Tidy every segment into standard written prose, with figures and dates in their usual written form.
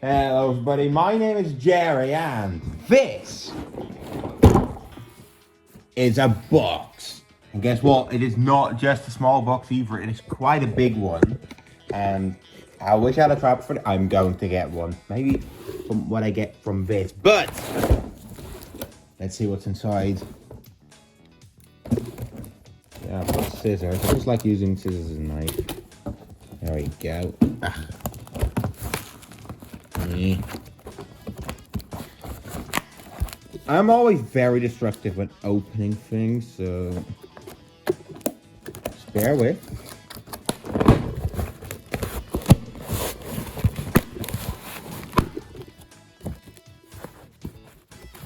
Hello everybody, my name is Jerry and this is a box. And guess what? It is not just a small box either, it is quite a big one. And I wish I had a trap for it. I'm going to get one. Maybe from what I get from this. But let's see what's inside. Yeah, I've got scissors. I just like using scissors as a knife. There we go. I'm always very destructive when opening things, so just bear with.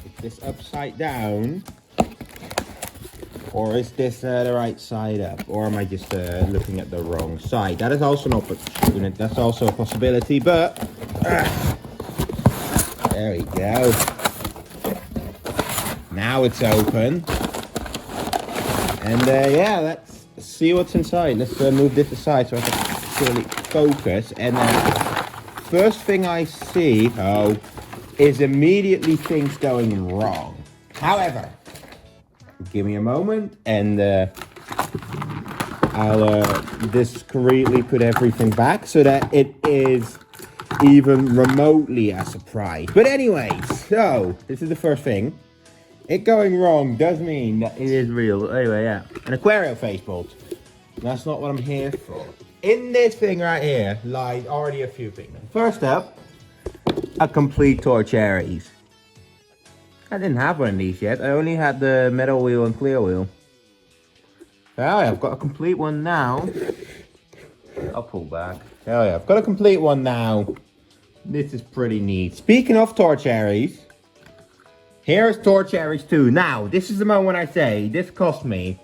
Is this upside down? Or is this the right side up? Or am I just looking at the wrong side? That is also an opportunity. That's also a possibility, but there we go. Now it's open. And yeah, let's see what's inside. Let's move this aside so I can actually focus. And then first thing I see, is immediately things going wrong. However, give me a moment and I'll discreetly put everything back so that it is even remotely a surprise. But anyway, so this is the first thing. It going wrong does mean that it is real. Anyway, yeah, an Aquario face bolt. That's not what I'm here for. In this thing right here lies already a few things. First up, a complete torch Aries. I didn't have one of these yet. I only had the metal wheel and clear wheel. Oh yeah, I've got a complete one now. I'll pull back. Oh yeah, I've got a complete one now. This is pretty neat. Speaking of torch Aries, here's torch Aries 2. Now, this is the moment I say this cost me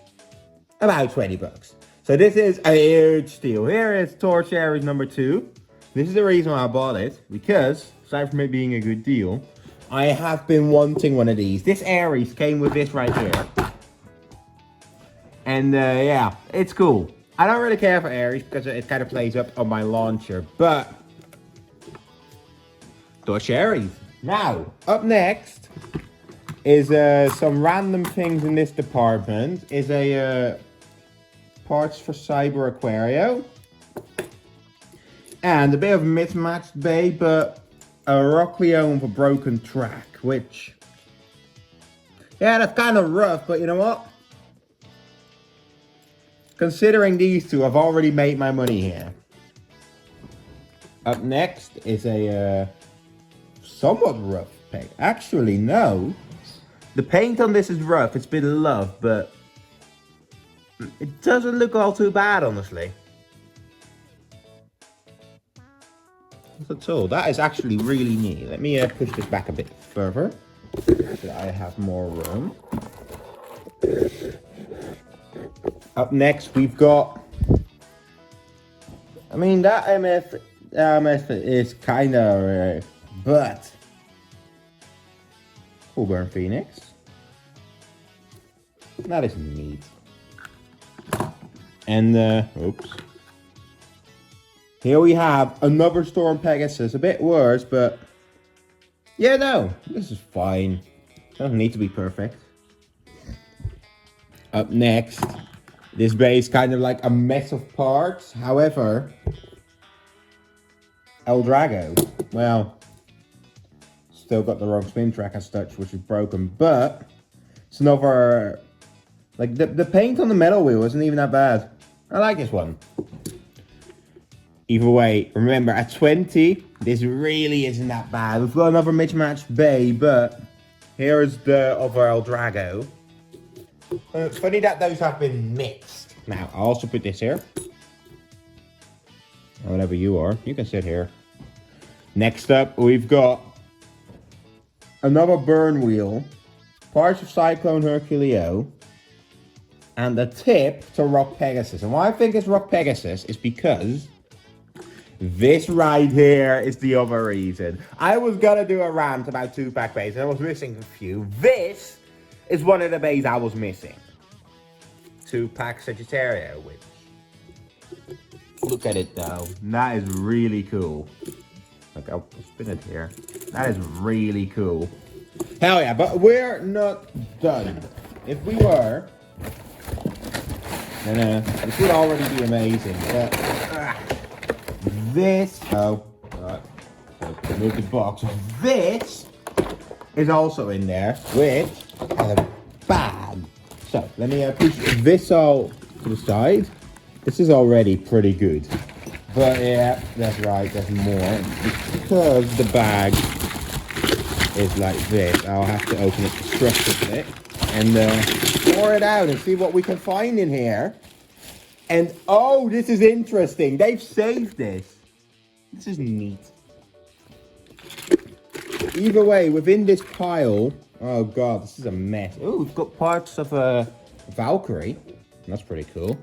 about 20 bucks. So this is a huge steal. Here is torch Aries number 2. This is the reason why I bought it, because aside from it being a good deal, I have been wanting one of these. This Aries came with this right here. And yeah, it's cool. I don't really care for Aries because it kind of plays up on my launcher, but torch Aries. Now, up next is some random things in this department. Is a parts for Cyber Aquario. And a bit of a mismatched bay, but a Rock Leone with a broken track, which, yeah, that's kind of rough, but you know what? Considering these two, I've already made my money here. Up next is a somewhat rough paint. Actually, no. The paint on this is rough. It's been loved, but it doesn't look all too bad, honestly. That's all. That is actually really neat. Let me push this back a bit further so that I have more room. Up next, we've got, I mean, that MF is kind of rare, but Full Burn Phoenix. That is neat. And, oops. Here we have another Storm Pegasus. A bit worse, but yeah, no, this is fine. Doesn't need to be perfect. Up next, this bay is kind of like a mess of parts. However, El Drago, well, still got the wrong spin track as such, which is broken, but it's another, like the paint on the metal wheel isn't even that bad. I like this one. Either way, remember, at 20, this really isn't that bad. We've got another mismatched bay, but here's the other El Drago. It's funny that those have been mixed. Now, I'll also put this here. Or whatever you are, you can sit here. Next up, we've got another burn wheel, parts of Cyclone Herculeo, and the tip to Rock Pegasus. And why I think it's Rock Pegasus is because this right here is the other reason. I was gonna do a rant about 2-pack bays and I was missing a few. This is one of the bays I was missing. 2-pack Sagittario, which, look at it though. That is really cool. Like, I'll spin it here. That is really cool. Hell yeah, but we're not done. If we were, no, this would already be amazing. But this, right. So remove the box. This is also in there, which has a bag. So let me push this all to the side. This is already pretty good. But yeah, that's right, there's more. Because the bag is like this, I'll have to open it to structure a bit and pour it out and see what we can find in here. And oh, this is interesting. They've saved this. This is neat. Either way, within this pile, oh god, this is a mess. Oh, we've got parts of a Valkyrie. That's pretty cool.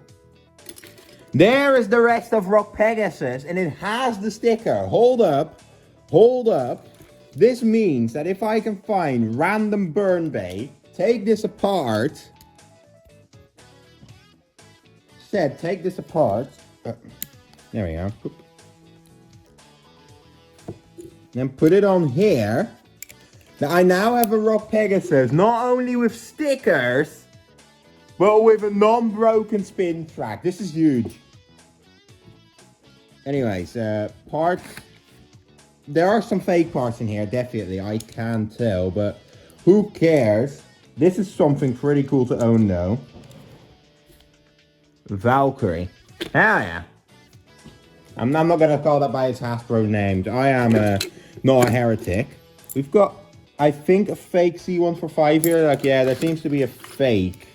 There is the rest of Rock Pegasus, and it has the sticker. Hold up. Hold up. This means that if I can find random burn bay, take this apart. Take this apart. There we go. Then put it on here. Now I now have a Rock Pegasus, not only with stickers, but with a non-broken spin track. This is huge. Anyways, parts. There are some fake parts in here, definitely. I can tell, but who cares? This is something pretty cool to own, though. Valkyrie. Hell yeah. I'm not going to call that by its Hasbro name. I am not a heretic. We've got, I think, a fake C145 here. Like, yeah, there seems to be a fake.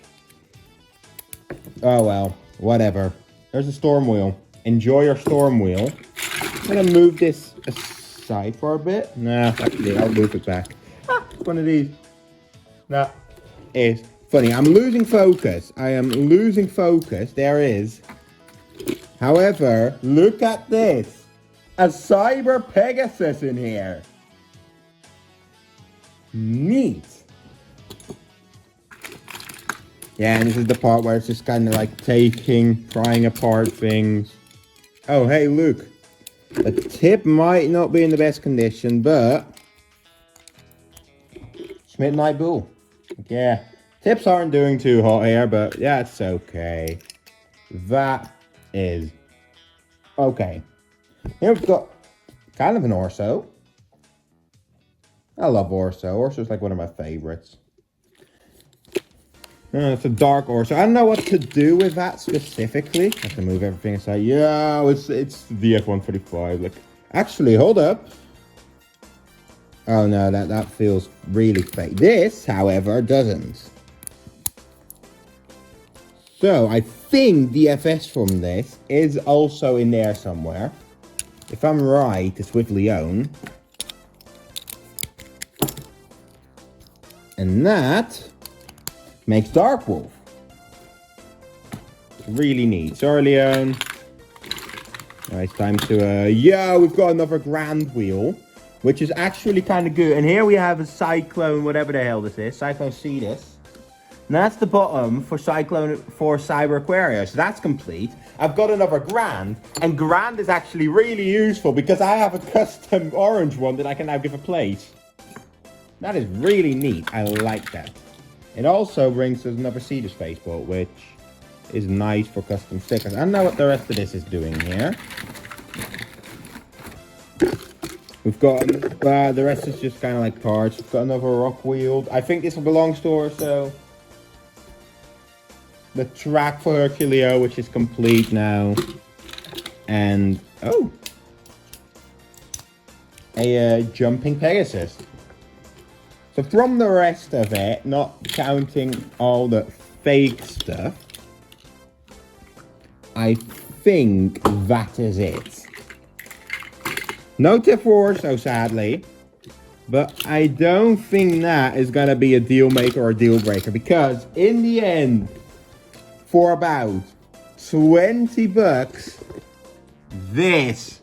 Oh, well. Whatever. There's a storm wheel. Enjoy your storm wheel. I'm going to move this aside for a bit. Nah, actually, I'll move it back. One of these. That is funny. I'm losing focus. I am losing focus. There is. However, look at this. A Cyber Pegasus in here. Neat. Yeah, and this is the part where it's just kind of like prying apart things. Oh, hey, look. The tip might not be in the best condition, but Midnight Bull. Yeah, tips aren't doing too hot here, but yeah, it's okay. That is okay. Here we've got kind of an Orso. I love Orso. Orso's like one of my favorites. It's a dark Orso. I don't know what to do with that specifically. I have to move everything aside. Yeah, it's the F-145. Like, actually, hold up. Oh no, that feels really fake. This, however, doesn't. So I think the FS from this is also in there somewhere. If I'm right, it's with Leon. And that makes Dark Wolf. It's really neat. Sorry, Leon. Alright, it's time to, yeah, we've got another Grand Wheel, which is actually kind of good. And here we have a Cyclone, whatever the hell this is. Cyclone Cetus. And that's the bottom for Cyclone for Cyber Aquarius. That's complete. I've got another Grand, and Grand is actually really useful because I have a custom orange one that I can now give a place. That is really neat. I like that. It also brings us another Cetus Spaceport, which is nice for custom stickers. I don't know what the rest of this is doing here. We've got, the rest is just kind of like parts. We've got another rock wheel. I think this belongs to her, so. The track for Herculeo, which is complete now. And, oh. A jumping Pegasus. So from the rest of it, not counting all the fake stuff, I think that is it. No tip for Orso, sadly. But I don't think that is going to be a deal maker or deal breaker. Because in the end, for about 20 bucks, this,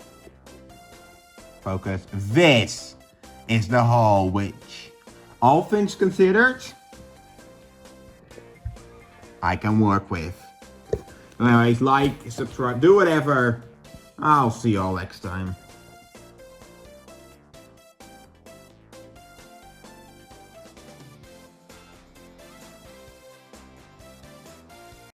focus, this is the haul, which, all things considered, I can work with. Anyways, like, subscribe, do whatever. I'll see y'all next time.